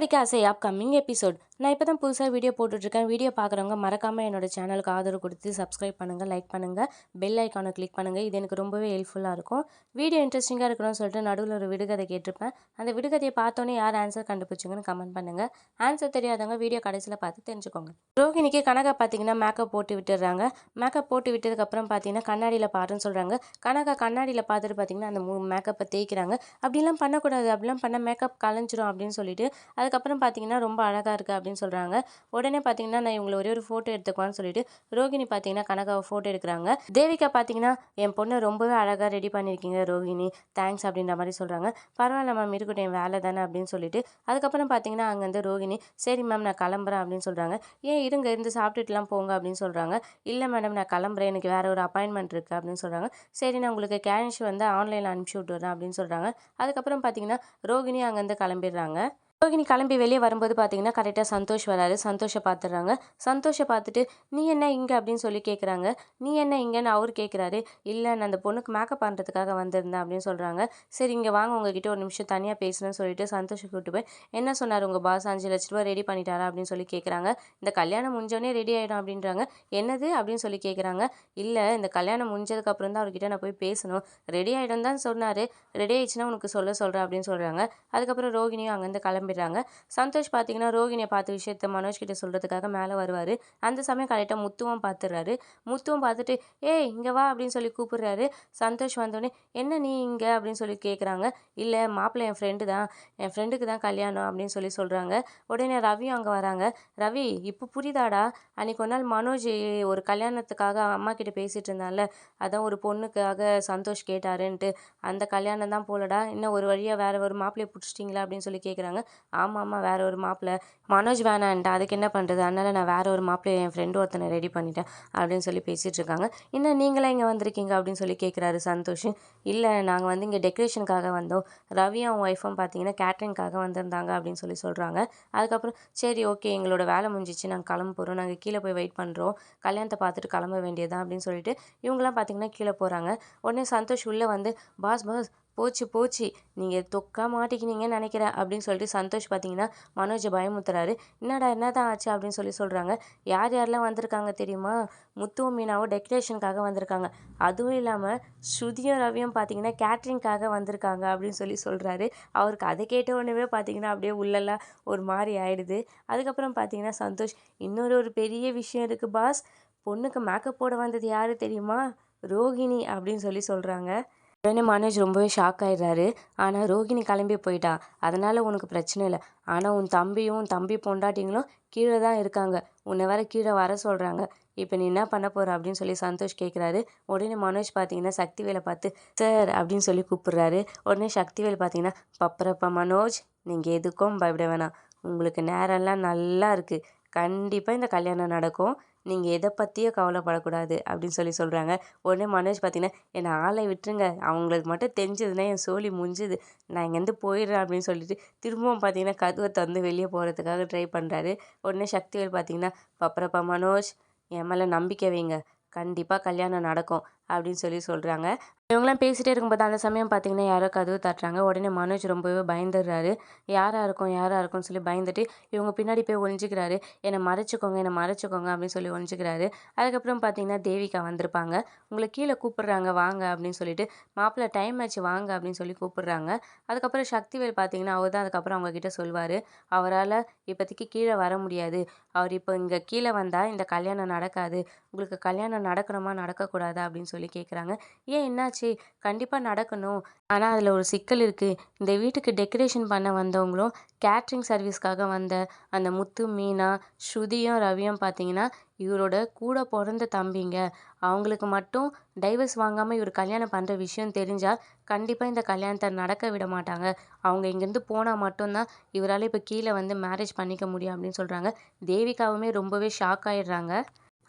விடுகதைக்கு ஆசை upcoming episode. நான் இப்போ தான் புதுசாக வீடியோ போட்டுட்ருக்கேன். வீடியோ பார்க்குறவங்க மறக்காமல் என்னோட சேனலுக்கு ஆதரவு கொடுத்து சப்ஸ்கிரைப் பண்ணுங்கள், லைக் பண்ணுங்கள், பெல் ஐக்கானை கிளிக் பண்ணுங்கள். இது எனக்கு ரொம்பவே ஹெல்ப்ஃபுல்லாக இருக்கும். வீடியோ இன்ட்ரெஸ்டிங்காக இருக்கணும்னு சொல்லிட்டு நடுவில் ஒரு விடுகதை கேட்டிருப்பேன். அந்த விடுகதையை பார்த்தோன்னே யார் ஆன்சர் கண்டுபிடிச்சிங்கன்னு கமெண்ட் பண்ணுங்கள். ஆன்சர் தெரியாதவங்க வீடியோ கடைசியில் பார்த்து தெரிஞ்சுக்கோங்க. ரோகிணிக்கு கனகா பார்த்தீங்கன்னா மேக்கப் போட்டு விட்டுடுறாங்க. மேக்கப் போட்டு விட்டதுக்கப்புறம் பார்த்தீங்கன்னா கண்ணாடியில் பாருன்னு சொல்கிறாங்க. கனகா கண்ணாடியில் பார்த்துட்டு பார்த்தீங்கன்னா அந்த மேக்கப்பை தேய்க்கிறாங்க. அப்படிலாம் பண்ணக்கூடாது, அப்படிலாம் பண்ண மேக்கப் கலைஞ்சிரும் அப்படின்னு சொல்லிட்டு அதுக்கப்புறம் பார்த்தீங்கன்னா ரொம்ப அழகாக இருக்குது அப்படின்னு சொல்கிறாங்க. உடனே பார்த்தீங்கன்னா நான் இவங்களை ஒரே ஒரு ஃபோட்டோ எடுத்துக்குவான்னு சொல்லிட்டு ரோகிணி பார்த்தீங்கன்னா கனகாவை ஃபோட்டோ எடுக்கிறாங்க. தேவிகா பார்த்தீங்கன்னா என் பொண்ணை ரொம்பவே அழகாக ரெடி பண்ணியிருக்கீங்க ரோகிணி, தேங்க்ஸ் அப்படின்ற மாதிரி சொல்கிறாங்க. பரவாயில்ல மேம், இருக்கட்டும், என் வேலை தானே அப்படின்னு சொல்லிட்டு அதுக்கப்புறம் பார்த்தீங்கன்னா அங்கேருந்து ரோகிணி சரி மேம் நான் கிளம்புறேன் அப்படின்னு சொல்கிறாங்க. ஏன் இருங்க, இருந்து சாப்பிட்டுட்டுலாம் போங்க அப்படின்னு சொல்கிறாங்க. இல்லை மேடம் நான் கிளம்புறேன், எனக்கு வேறு ஒரு அப்பாயின்மெண்ட் இருக்குது அப்படின்னு சொல்கிறாங்க. சரி நான் உங்களுக்கு கேஷ் வந்து ஆன்லைனில் அனுப்பிச்சி விட்டுறேன் அப்படின்னு சொல்கிறாங்க. அதுக்கப்புறம் பார்த்தீங்கன்னா ரோகிணி அங்கேருந்து கிளம்பிடுறாங்க. ரோகிணி கிளம்பி வெளியே வரும்போது பார்த்தீங்கன்னா கரெக்டாக சந்தோஷ் வராரு. சந்தோஷை பார்த்துடுறாங்க. சந்தோஷை பார்த்துட்டு நீ என்ன இங்கே அப்படின்னு சொல்லி கேட்குறாங்க. நீ என்ன இங்கேன்னு அவர் கேட்குறாரு. இல்லை நான் அந்த பொண்ணுக்கு மேக்கப் பண்ணுறதுக்காக வந்திருந்தேன் அப்படின்னு சொல்கிறாங்க. சரி இங்கே வாங்க, உங்ககிட்ட ஒரு நிமிஷம் தனியாக பேசணும்னு சொல்லிட்டு சந்தோஷை கூப்பிட்டு போய் என்ன சொன்னார் உங்கள் பாஸ், 5,00,000 ரெடி பண்ணிட்டாரா அப்படின்னு சொல்லி கேட்குறாங்க. இந்த கல்யாணம் முடிஞ்சோடனே ரெடி ஆகிடும் அப்படின்றாங்க. என்னது அப்படின்னு சொல்லி கேட்குறாங்க. இல்லை இந்த கல்யாணம் முடிஞ்சதுக்கப்புறம் தான் அவர்கிட்ட நான் போய் பேசணும், ரெடி ஆகிடும் தான் சொன்னார், ரெடி ஆகிடுச்சுன்னா உனக்கு சொல்கிறேன் அப்படின்னு சொல்கிறாங்க. அதுக்கப்புறம் ரோகிணியும் அங்கேருந்து கிளம்பிடுறாங்க. சந்தோஷ் பார்த்தீங்கன்னா ரோகிணியை பார்த்த விஷயத்த மனோஜ் கிட்ட சொல்கிறதுக்காக மேலே வருவார். அந்த சமயம் கரெக்டாக முத்துவும் பார்த்துடுறாரு. முத்துவும் பார்த்துட்டு ஏய் இங்கே வா அப்படின்னு சொல்லி கூப்பிடுறாரு. சந்தோஷ் வந்தோடனே என்ன நீ இங்கே அப்படின்னு சொல்லி கேட்குறாங்க. இல்லை மாப்பிள்ளை என் ஃப்ரெண்டு தான், என் ஃப்ரெண்டுக்கு தான் கல்யாணம் அப்படின்னு சொல்லி சொல்கிறாங்க. உடனே ரவியும் அங்கே வராங்க. ரவி இப்போ புரியுதாடா, அன்றைக்கி ஒரு நாள் மனோஜ் ஒரு கல்யாணத்துக்காக அம்மா கிட்ட பேசிகிட்டு இருந்தான்ல, அதான் ஒரு பொண்ணுக்காக சந்தோஷ் கேட்டாருன்ட்டு, அந்த கல்யாணம் தான் போலடா, இன்னும் ஒரு வழியாக வேறு ஒரு மாப்பிள்ளையை பிடிச்சிட்டிங்களா அப்படின்னு சொல்லி கேட்குறாங்க. ஆமாம்மா வேறு ஒரு மாப்பிள்ளை, மனோஜ் வேணான்ட்டா, அதுக்கு என்ன பண்ணுறது, அதனால் நான் வேறு ஒரு மாப்பிள்ளையை என் ஃப்ரெண்டு ஒருத்தனை ரெடி பண்ணிட்டேன் அப்படின்னு சொல்லி பேசிகிட்டு இருக்காங்க. இன்னும் நீங்களாம் இங்கே வந்திருக்கீங்க அப்படின்னு சொல்லி கேட்குறாரு சந்தோஷ். இல்லை நாங்கள் வந்து இங்கே டெக்கரேஷனுக்காக வந்தோம், ரவியும் அவன் ஒய்ஃபும் பார்த்தீங்கன்னா கேட்ரிங்காக வந்திருந்தாங்க அப்படின்னு சொல்லி சொல்கிறாங்க. அதுக்கப்புறம் சரி ஓகே எங்களோட வேலை முடிஞ்சிச்சு, நாங்கள் கிளம்ப போகிறோம், நாங்கள் கீழே போய் வெயிட் பண்ணுறோம், கல்யாணத்தை பார்த்துட்டு கிளம்ப வேண்டியதான் அப்படின்னு சொல்லிட்டு இவங்களாம் பார்த்தீங்கன்னா கீழே போகிறாங்க. உடனே சந்தோஷ் உள்ளே வந்து பாஸ் பாஸ் போச்சு போச்சு, நீங்கள் தொக்கா மாட்டிக்கினீங்கன்னு நினைக்கிறேன் அப்படின்னு சொல்லிட்டு சந்தோஷ் பார்த்தீங்கன்னா மனோஜை பயமுத்துறாரு. என்னடா என்னதான் ஆச்சு அப்படின்னு சொல்லி சொல்கிறாங்க. யார் யாரெல்லாம் வந்திருக்காங்க தெரியுமா, முத்துவும் மீனாவும் டெக்கரேஷனுக்காக வந்திருக்காங்க, அதுவும் இல்லாமல் ஸ்ருதியும் ரவியும் பார்த்தீங்கன்னா கேட்ரிங்காக வந்திருக்காங்க அப்படின்னு சொல்லி சொல்கிறாரு. அவருக்கு அதை கேட்ட உடனே பார்த்தீங்கன்னா அப்படியே உள்ளெல்லாம் ஒரு மாதிரி ஆயிடுது. அதுக்கப்புறம் பார்த்தீங்கன்னா சந்தோஷ் இன்னொரு பெரிய விஷயம் இருக்குது பாஸ், பொண்ணுக்கு மேக்கப் போட வந்தது யார் தெரியுமா, ரோகிணி அப்படின்னு சொல்லி சொல்கிறாங்க. உடனே மனோஜ் ரொம்பவே ஷாக் ஆயிடுறாரு. ஆனால் ரோகிணி கிளம்பி போயிட்டா, அதனால் உனக்கு பிரச்சனை இல்லை, ஆனால் உன் தம்பியும் தம்பி பொண்டாட்டிங்களும் கீழே தான் இருக்காங்க, உன்னை வேற கீழே வர சொல்கிறாங்க, இப்போ நீ என்ன பண்ண போகிற அப்படின்னு சொல்லி சந்தோஷ் கேட்குறாரு. உடனே மனோஜ் பார்த்தீங்கன்னா சக்திவேலை பார்த்து சார் அப்படின்னு சொல்லி கூப்பிட்றாரு. உடனே சக்திவேல் பார்த்தீங்கன்னா பப்பரப்பா மனோஜ், நீங்கள் எதுக்கும் பயப்பட வேணாம், உங்களுக்கு நேரம்லாம் நல்லா இருக்குது, கண்டிப்பாக இந்த கல்யாணம் நடக்கும், நீங்கள் எதை பற்றியும் கவலைப்படக்கூடாது அப்படின்னு சொல்லி சொல்கிறாங்க. உடனே மனோஜ் பார்த்தீங்கன்னா என்னை ஆளை விட்டுருங்க, அவங்களுக்கு மட்டும் தெரிஞ்சதுன்னா என் சோலி முடிஞ்சுது, நான் இங்கேருந்து போயிடுறேன் அப்படின்னு சொல்லிட்டு திரும்பவும் பார்த்தீங்கன்னா கதவை திறந்து வெளியே போகிறதுக்காக ட்ரை பண்ணுறாரு. உடனே சக்திவேல் பார்த்தீங்கன்னா பப்பரப்பா மனோஜ், என் மேலே நம்பிக்கை வைங்க, கண்டிப்பாக கல்யாணம் நடக்கும் அப்படின்னு சொல்லி சொல்கிறாங்க. இவங்களாம் பேசிகிட்டே இருக்கும்போது அந்த சமயம் பார்த்தீங்கன்னா யாரோ கதவு தட்டுறாங்க. உடனே மனோஜ் ரொம்பவே பயந்துடுறாரு. யாராக இருக்கும்னு சொல்லி பயந்துட்டு இவங்க பின்னாடி போய் ஒழிஞ்சிக்கிறாரு. என்னை மறைச்சிக்கோங்க அப்படின்னு சொல்லி ஒழிஞ்சிக்கிறாரு. அதுக்கப்புறம் பார்த்தீங்கன்னா தேவிகா வந்திருப்பாங்க. உங்களை கீழே கூப்பிடுறாங்க வாங்க அப்படின்னு சொல்லிட்டு, மாப்பிள்ளை டைம் ஆச்சு வாங்க அப்படின்னு சொல்லி கூப்பிடுறாங்க. அதுக்கப்புறம் சக்திவேல் பார்த்தீங்கன்னா அவர் தான் அதுக்கப்புறம் அவங்கக்கிட்ட சொல்வார், அவரால் இப்போதைக்கு கீழே வர முடியாது, அவர் இப்போ இங்கே கீழே வந்தால் இந்த கல்யாணம் நடக்காது, உங்களுக்கு கல்யாணம் நடக்கணுமா நடக்கக்கூடாதா அப்படின்னு சொல்லி கேட்குறாங்க. ஏன் என்னாச்சு, கண்டிப்பாக நடக்கணும், ஆனால் அதில் ஒரு சிக்கல் இருக்குது, இந்த வீட்டுக்கு டெக்கரேஷன் பண்ண வந்தவங்களும் கேட்ரிங் சர்வீஸ்க்காக வந்த அந்த முத்து மீனா ஸ்ருதியும் ரவியும் பார்த்தீங்கன்னா இவரோட கூட பிறந்த தம்பிங்க, அவங்களுக்கு மட்டும் டைவர்ஸ் வாங்காமல் இவர் கல்யாணம் பண்ணுற விஷயம் தெரிஞ்சால் கண்டிப்பாக இந்த கல்யாணத்தை நடக்க விட மாட்டாங்க, அவங்க இங்கேருந்து போனால் மட்டும்தான் இவரால் இப்போ கீழே வந்து மேரேஜ் பண்ணிக்க முடியும் அப்படின்னு சொல்கிறாங்க. தேவிகாவுமே ரொம்பவே ஷாக் ஆயிடுறாங்க.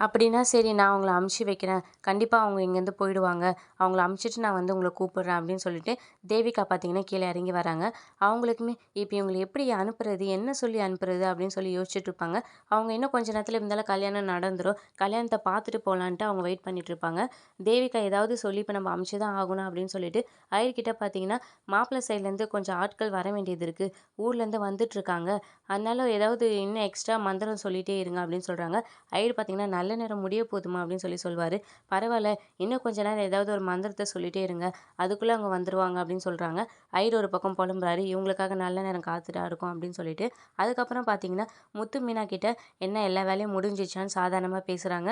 அப்படின்னா சரி நான் அவங்கள அமுச்சு வைக்கிறேன். கண்டிப்பாக அவங்க இங்கேருந்து போயிடுவாங்க. அவங்கள அமுச்சிட்டு நான் வந்து உங்கள கூப்பிடுறேன் அப்படின்னு சொல்லிட்டு தேவிகா பார்த்தீங்கன்னா கீழே இறங்கி வராங்க. அவங்களுக்குமே இப்போ இவங்கள எப்படி அனுப்புறது? என்ன சொல்லி அனுப்புறது? அப்படின்னு சொல்லி யோசிச்சுட்டு இருப்பாங்க. அவங்க இன்னும் கொஞ்ச நேரத்தில இருந்தாலும் கல்யாணம் நடந்துரும். கல்யாணத்த பார்த்துட்டு போலான்ட்டு அவங்க வெயிட் பண்ணிட்டு இருப்பாங்க. தேவிகா ஏதாவது சொல்லி இப்போ நம்ம அமுச்சு தான் ஆகணும் அப்படின்னு சொல்லிட்டு ஐயர்கிட்ட பார்த்தீங்கன்னா, மாப்பிள்ளை சைட்லேருந்து கொஞ்சம் ஆட்கள் வர வேண்டியது இருக்கு. ஊர்லேருந்து வந்துட்டுருக்காங்க. அதனால ஏதாவது இன்னும் எக்ஸ்ட்ரா மந்திரம் சொல்லிட்டே இருங்க அப்படின்னு சொல்றாங்க. ஐயர் பார்த்தீங்கன்னா, "நல்ல நேரம் முடிய போதுமா" அப்படின்னு சொல்லுவாரு. "பரவால்ல, இன்னும் கொஞ்ச நேரம் ஏதாவது ஒரு மந்திரத்த சொல்லிட்டே இருங்க. அதுக்குள்ள அவங்க வந்துருவாங்க" அப்படின்னு சொல்றாங்க. ஐயர் ஒரு பக்கம் புலம்புறாரு. இவங்களுக்காக நல்ல நேரம் காத்துட்டா இருக்கும் அப்படின்னு சொல்லிட்டு. அதுக்கப்புறம் பார்த்தீங்கன்னா, முத்து மீனா கிட்ட என்ன எல்லா வேலையும் முடிஞ்சிச்சான்னு சாதாரணமா பேசுறாங்க.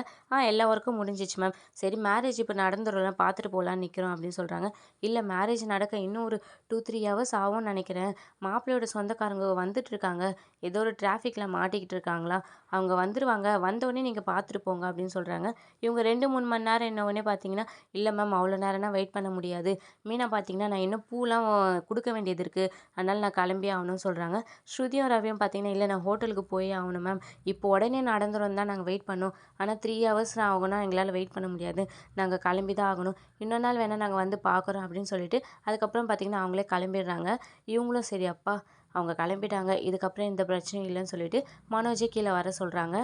எல்லா ஒர்க்கும் முடிஞ்சிச்சு மேம். சரி மேரேஜ் இப்ப நடந்துரும்ல பார்த்துட்டு போலான்னு நிக்கிறோம்" அப்படின்னு சொல்றாங்க. "இல்ல மேரேஜ் நடக்க இன்னும் ஒரு 2, 3 ஹவர்ஸ் ஆகும்னு நெனைக்கிறேன். மாப்பிள்ளையோட சொந்தக்காரங்க வந்துட்டு இருக்காங்க. ஏதோ ஒரு டிராஃபிக்ல மாட்டிக்கிட்டு இருக்காங்களாம். அவங்க வந்துருவாங்க. வந்தோனே நீங்க பார்த்துட்டு போங்க" அப்படின்னு சொல்றாங்க. இவங்க 2, 3 மணி நேரம் இன்னவுடனே பார்த்தீங்கன்னா, "இல்ல மேம் அவ்வளோ நேரம்லாம் வெயிட் பண்ண முடியாது. மீனா பார்த்தீங்கன்னா, நான் இன்னும் பூலாம் குடுக்க வேண்டியது இருக்கு. அதனால நான் கிளம்பியே ஆகணும்னு" சொல்றாங்க. ஸ்ருதியும் ரவியும் பார்த்தீங்கன்னா, "இல்ல நான் ஹோட்டலுக்கு போயே ஆகணும் மேம். இப்போ உடனே நடந்துரும் தான் நாங்க வெயிட் பண்ணோம். ஆனா 3 ஹவர்ஸ் ஆகும்னா எங்களால வெயிட் பண்ண முடியாது. நாங்க கிளம்பி தான் ஆகணும். இன்னொரு நாள் வேணா நாங்க வந்து பார்க்குறோம்" அப்படின்னு சொல்லிட்டு அதுக்கப்புறம் பார்த்தீங்கன்னா, அவங்களே கிளம்பிடுறாங்க. இவங்களும் சரி அப்பா அவங்க கிளம்பிட்டாங்க. இதுக்கப்புறம் எந்த பிரச்சனையும் இல்லைன்னு சொல்லிட்டு மனோஜை கீழே வர சொல்றாங்க.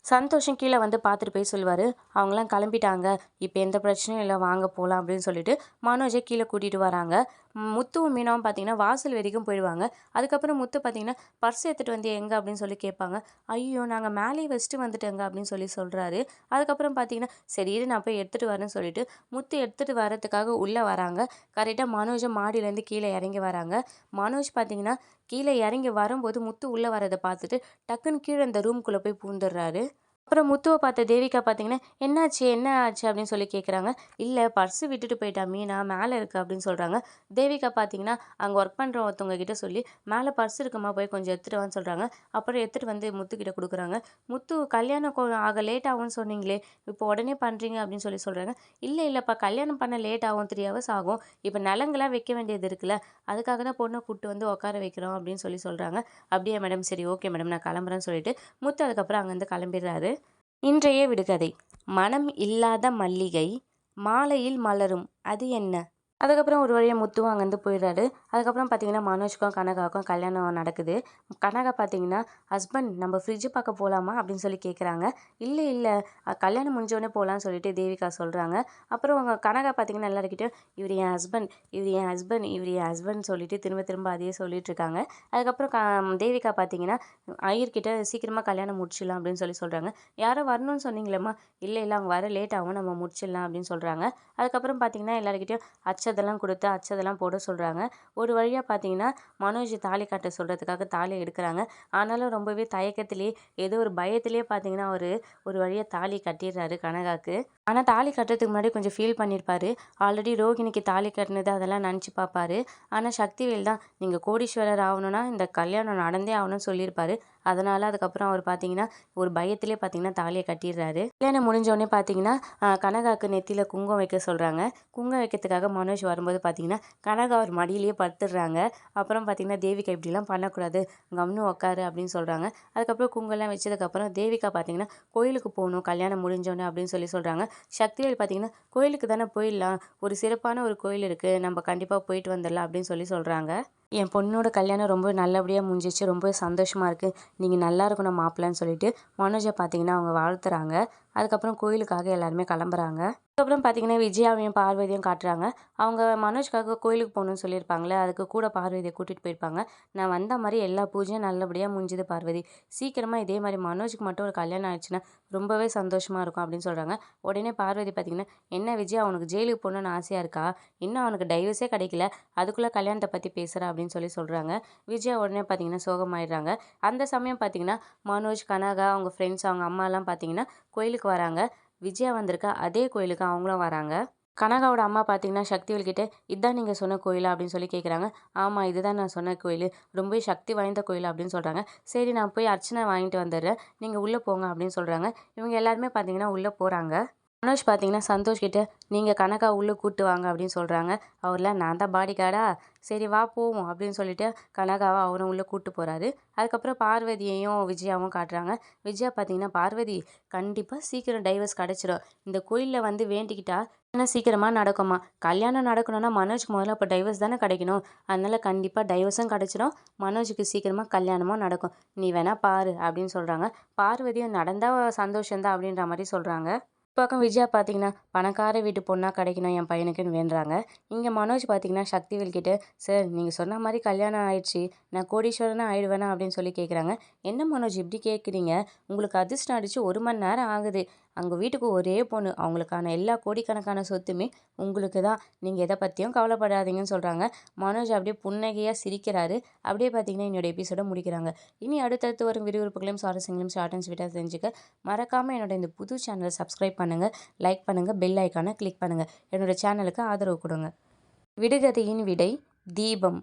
சந்தோஷம் கீழ வந்து பார்த்துட்டு போய் சொல்லுவாரு. அவங்கலாம் கிளம்பிட்டாங்க. இப்ப எந்த பிரச்சனையும் இல்ல. வாங்க போலாம் அப்படின்னு சொல்லிட்டு மனோஜ கீழ கூட்டிட்டு வராங்க. முத்துவும் மீனாவும் பார்த்தீங்கன்னா, வாசல் வரைக்கும் போயிடுவாங்க. அதுக்கப்புறம் முத்து பார்த்தீங்கன்னா, "பர்ஸ் எடுத்துட்டு வந்தியா எங்க?" அப்படின்னு சொல்லி கேட்பாங்க. "ஐயோ! நாங்க மேலேயே வச்சுட்டு வந்துட்டேங்க" அப்படின்னு சொல்லி சொல்றாரு. அதுக்கப்புறம் பார்த்தீங்கன்னா, "சரி இரு நான் போய் எடுத்துட்டு வரேன்னு" சொல்லிட்டு முத்து எடுத்துட்டு வரதுக்காக உள்ள வராங்க. கரெக்ட்டா மனோஜும் மாடியிலேருந்து கீழ இறங்கி வராங்க. மனோஜ் பார்த்தீங்கன்னா, கீழ இறங்கி வரும்போது முத்து உள்ள வரத பார்த்துட்டு டக்குன்னு கீழ இந்த ரூம்குள்ள போய் பூந்துர்றாரு. அப்புறம் முத்துவ பார்த்த தேவிகா பார்த்தீங்கன்னா, "என்னாச்சு? என்ன ஆச்சு?" அப்படின்னு சொல்லி கேட்குறாங்க. "இல்ல பர்ஸு விட்டுட்டு போயிட்டா மீனா, மேல இருக்கு" அப்படின்னு சொல்றாங்க. தேவிகா பார்த்தீங்கன்னா, அங்க ஒர்க் பண்ற ஒருத்தவங்க கிட்ட சொல்லி, "மேல பர்ஸ் இருக்கும்மா, போய் கொஞ்சம் எடுத்துட்டு வான்னு" சொல்றாங்க. அப்புறம் எடுத்துட்டு வந்து முத்துக்கிட்ட குடுக்குறாங்க. "முத்து கல்யாணம் ஆக லேட் ஆகும்னு சொன்னீங்களே, இப்போ உடனே பண்றீங்க" அப்படின்னு சொல்லி சொல்றாங்க. "இல்ல இல்லப்பா கல்யாணம் பண்ண லேட் ஆகும். 3 ஹவர்ஸ் ஆகும். இப்ப நலங்குலாம் வைக்க வேண்டியது இருக்குல்ல, அதுக்காக தான் பொண்ண கூட்டு வந்து உட்கார வைக்கிறோம்" அப்படின்னு சொல்லி சொல்றாங்க. "அப்படியா மேடம்? சரி ஓகே மேடம். நான் கிளம்புறேன்னு" சொல்லிட்டு முத்து அதுக்கப்புறம் அங்கேருந்து கிளம்பிடுறாரு. இன்றைய விடுகதை: மனம் இல்லாத மல்லிகை மாலையில் மலரும் அது என்ன? அதுக்கப்புறம் ஒரு வழியா முத்துவும் அங்கேருந்து போயிடுறாரு. அதுக்கப்புறம் பார்த்தீங்கன்னா, மனோஜ்க்கும் கனகாவுக்கும் கல்யாணம் நடக்குது. கனகா பார்த்தீங்கன்னா, "ஹஸ்பண்ட் நம்ம ஃப்ரிட்ஜ் பார்க்க போலாமா?" அப்படின்னு சொல்லி கேட்குறாங்க. "இல்ல, இல்ல கல்யாணம் முடிஞ்சோனே போலான்னு" சொல்லிட்டு தேவிகா சொல்றாங்க. அப்புறம் அவங்க கனகா பார்த்தீங்கன்னா, எல்லார்கிட்டயும் "இவரு என் ஹஸ்பண்ட், இவரு என் ஹஸ்பண்ட், இவரு என் ஹஸ்பண்ட்" சொல்லிட்டு திரும்ப திரும்ப அதையே சொல்லிட்டு இருக்காங்க. அதுக்கப்புறம் தேவிகா பார்த்தீங்கன்னா, ஐயர்கிட்ட "சீக்கிரமா கல்யாணம் முடிச்சிடலாம்" அப்படின்னு சொல்லி சொல்றாங்க. "யாரோ வரணும்னு சொன்னீங்களேம்மா?" "இல்ல, இல்ல அவங்க வர லேட் ஆகும். நம்ம முடிச்சிடலாம்" அப்படின்னு சொல்றாங்க. அதுக்கப்புறம் பார்த்தீங்கன்னா, எல்லார்கிட்டயும் அச்சதெல்லாம் கொடுத்து அச்சதெல்லாம் போட சொல்றாங்க. ஒரு வழியா பார்த்தீங்கன்னா, மனோஜ் தாலி கட்ட சொல்றதுக்காக தாலி எடுக்குறாங்க. ஆனாலும் ரொம்பவே தயக்கத்திலேயே, ஏதோ ஒரு பயத்திலேயே பார்த்தீங்கன்னா, அவரு ஒரு வழியா தாலி கட்டிடுறாரு கனகாக்கு. ஆனா தாலி கட்டுறதுக்கு முன்னாடி கொஞ்சம் ஃபீல் பண்ணியிருப்பாரு. ஆல்ரெடி ரோகிணிக்கு தாலி கட்டினது அதெல்லாம் நெனச்சு பார்ப்பாரு. ஆனா சக்திவேல் தான், "நீங்க கோடீஸ்வரர் ஆகணும்னா, இந்த கல்யாணம் நடந்தே ஆகணும்னு" சொல்லியிருப்பாரு. அதனால அதுக்கப்புறம் அவர் பார்த்தீங்கன்னா, ஒரு பயத்திலே பார்த்தீங்கன்னா தாலிய கட்டிடுறாரு. கல்யாணம் முடிஞ்ச உடனே பார்த்தீங்கன்னா, கனகாக்கு நெத்தியில குங்குமம் வைக்க சொல்றாங்க. குங்குமம் வைக்கிறதுக்காக மனோஜ் வரும்போது பார்த்தீங்கன்னா, கனகா அவர் மடியிலேயே படுத்துடுறாங்க. அப்புறம் பார்த்தீங்கன்னா, "தேவிகா இப்படிலாம் பண்ணக்கூடாது. கம்முனு உட்காரு" அப்படின்னு சொல்றாங்க. அதுக்கப்புறம் குங்குமம்லாம் வச்சதுக்கப்புறம் தேவிகா பார்த்தீங்கன்னா, "கோயிலுக்கு போணும் கல்யாணம் முடிஞ்சோனே" அப்படின்னு சொல்லி சொல்றாங்க. சக்திவேல் பார்த்தீங்கன்னா, "கோயிலுக்கு தானே போயிடலாம். ஒரு சிறப்பான ஒரு கோயில் இருக்கு. நம்ம கண்டிப்பா போயிட்டு வந்துடலாம்" அப்படின்னு சொல்லி சொல்றாங்க. என் பொண்ணோட கல்யாணம் ரொம்ப நல்லபடியா முடிஞ்சிச்சு. ரொம்பவே சந்தோஷமா இருக்கு. நீங்க நல்லா இருக்கணும் மாப்பிள்ளன்னு சொல்லிட்டு மனோஜ பார்த்தீங்கன்னா, அவங்க வாழ்த்துறாங்க. அதுக்கப்புறம் கோயிலுக்காக எல்லாருமே கிளம்புறாங்க. அதுக்கப்புறம் பார்த்தீங்கன்னா, விஜயாவையும் பார்வதியும் காட்டுறாங்க. அவங்க மனோஜ்காக கோயிலுக்கு போகணும்னு சொல்லியிருப்பாங்கல்ல, அதுக்கு கூட பார்வதிய கூட்டிட்டு போயிருப்பாங்க. "நான் வந்த மாரி எல்லா பூஜையும் நல்லபடியா முடிஞ்சுது பார்வதி. சீக்கிரமா இதே மாரி மனோஜுக்கு மட்டும் ஒரு கல்யாணம் ஆயிடுச்சுன்னா, ரொம்பவே சந்தோஷமா இருக்கும்" அப்படின்னு சொல்றாங்க. உடனே பார்வதி பார்த்தீங்கன்னா, "என்ன விஜயா உனக்கு ஜெயிலுக்கு போகணும்னு ஆசையா இருக்கா? இன்னும் அவனுக்கு டைவர்ஸே கிடைக்கல. அதுக்குள்ள கல்யாணத்த பத்தி பேசுற" அப்படின்னு சொல்லி சொல்றாங்க. விஜயா உடனே பார்த்தீங்கன்னா சோகமாயிடுறாங்க. அந்த சமயம் பார்த்தீங்கன்னா, மனோஜ், கனகா, அவங்க ஃப்ரெண்ட்ஸ், அவங்க அம்மாலாம் பார்த்தீங்கன்னா கோயிலுக்கு வராங்க. விஜயா வந்திருக்க அதே கோயிலுக்கு அவங்களும் வராங்க. கனகாவோட அம்மா பார்த்தீங்கன்னா, சக்திவேல் கிட்ட, "இதான் நீங்க சொன்ன கோயிலா?" அப்படின்னு சொல்லி கேட்குறாங்க. "ஆமா, இதுதான் நான் சொன்ன கோயிலு. ரொம்பவே சக்தி வாய்ந்த கோயில்" அப்படின்னு சொல்றாங்க. "சரி நான் போய் அர்ச்சனை வாங்கிட்டு வந்துடுறேன். நீங்க உள்ள போங்க" அப்படின்னு சொல்றாங்க. இவங்க எல்லாருமே பார்த்தீங்கன்னா உள்ள போறாங்க. மனோஜ் பார்த்தீங்கன்னா சந்தோஷ் கிட்ட நீங்கள் கனகா உள்ளே கூட்டு வாங்க அப்படின்னு சொல்கிறாங்க. அவர்லாம் நான் தான் பாடி கார்டா, சரி வா போவோம் அப்படின்னு சொல்லிட்டு கனகாவை அவரும் உள்ளே கூட்டு போகிறாரு. அதுக்கப்புறம் பார்வதியையும் விஜயாவும் காட்டுறாங்க. விஜயா பார்த்தீங்கன்னா பார்வதி கண்டிப்பாக சீக்கிரம் டைவர்ஸ் கிடச்சிடும். இந்த கோயிலில் வந்து வேண்டிக்கிட்டா ஆனால் சீக்கிரமாக நடக்குமா. கல்யாணம் நடக்கணும்னா மனோஜ்க்கு முதல்ல அப்போ டைவர்ஸ் தானே கிடைக்கணும். அதனால கண்டிப்பாக டைவர்ஸும் கிடச்சிடும். மனோஜுக்கு சீக்கிரமாக கல்யாணமும் நடக்கும். நீ வேணா பாரு அப்படின்னு சொல்கிறாங்க. பார்வதியும் நடந்தால் சந்தோஷந்தான் அப்படின்ற மாதிரி சொல்கிறாங்க. பக்கம் விஜயா பார்த்தீங்கன்னா, பணக்கார வீட்டு பொண்ணா கிடைக்கணும் என் பையனுக்குன்னு வேண்டுறாங்க. இங்கே மனோஜ் பார்த்தீங்கன்னா, சக்திவேல் கிட்ட, சார் நீங்கள் சொன்ன மாதிரி கல்யாணம் ஆயிடுச்சு. நான் கோடீஸ்வரனா ஆயிடுவேனா அப்படின்னு சொல்லி கேட்குறாங்க. என்ன மனோஜ் இப்படி கேட்குறீங்க? உங்களுக்கு அதிர்ஷ்டம் அடிச்சு 1 மணி நேரம் ஆகுது. அங்கே வீட்டுக்கு ஒரே பொண்ணு. அவங்களுக்கான எல்லா கோடிக்கணக்கான சொத்துமே உங்களுக்கு தான். நீங்கள் எதை பற்றியும் கவலைப்படாதீங்கன்னு சொல்கிறாங்க. மனோஜ் அப்படியே புன்னகையாக சிரிக்கிறாரு. அப்படியே பார்த்தீங்கன்னா, என்னோட எபிசோட முடிக்கிறாங்க. இனி அடுத்தடுத்து வரும் விறுவிறுப்புகளையும் சுவாரஸ்யங்களையும் ஷார்ட் அண்ட் ஸ்வீட்டாக தெரிஞ்சுக்க மறக்காமல் என்னோட இந்த புது சேனலை சப்ஸ்கிரைப் பண்ணுங்கள், லைக் பண்ணுங்கள், பெல் ஐக்கானை கிளிக் பண்ணுங்கள். என்னோட சேனலுக்கு ஆதரவு கொடுங்க. விடுகதையின் விடை தீபம்.